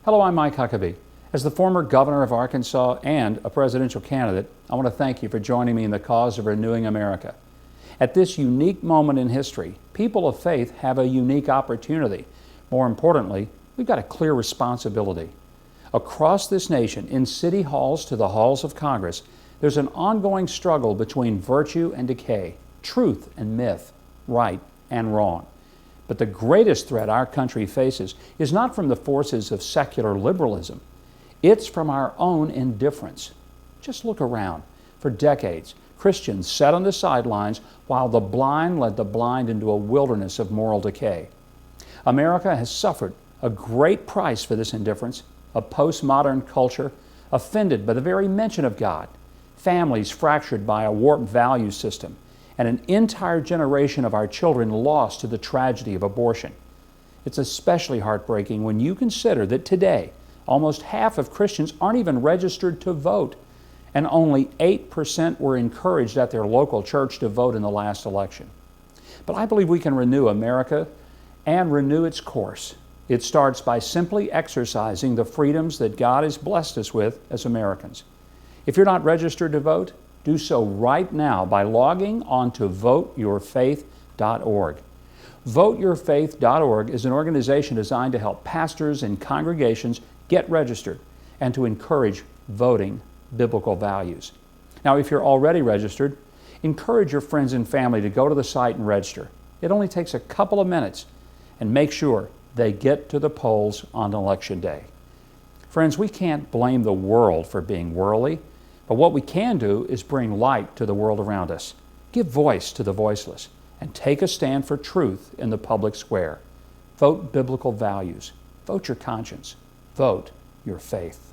Hello, I'm Mike Huckabee. As the former governor of Arkansas and a presidential candidate, I want to thank you for joining me in the cause of renewing America. At this unique moment in history, people of faith have a unique opportunity. More importantly, we've got a clear responsibility. Across this nation, in city halls to the halls of Congress, there's an ongoing struggle between virtue and decay, truth and myth, right and wrong. But the greatest threat our country faces is not from the forces of secular liberalism. It's from our own indifference. Just look around. For decades, Christians sat on the sidelines while the blind led the blind into a wilderness of moral decay. America has suffered a great price for this indifference, a postmodern culture offended by the very mention of God, families fractured by a warped value system, and an entire generation of our children lost to the tragedy of abortion. It's especially heartbreaking when you consider that today, almost half of Christians aren't even registered to vote, and only 8% were encouraged at their local church to vote in the last election. But I believe we can renew America and renew its course. It starts by simply exercising the freedoms that God has blessed us with as Americans. If you're not registered to vote, do so right now by logging on to voteyourfaith.org. Voteyourfaith.org is an organization designed to help pastors and congregations get registered and to encourage voting biblical values. Now, if you're already registered, encourage your friends and family to go to the site and register. It only takes a couple of minutes, and make sure they get to the polls on election day. Friends, we can't blame the world for being worldly, but what we can do is bring light to the world around us, give voice to the voiceless, and take a stand for truth in the public square. Vote biblical values. Vote your conscience. Vote your faith.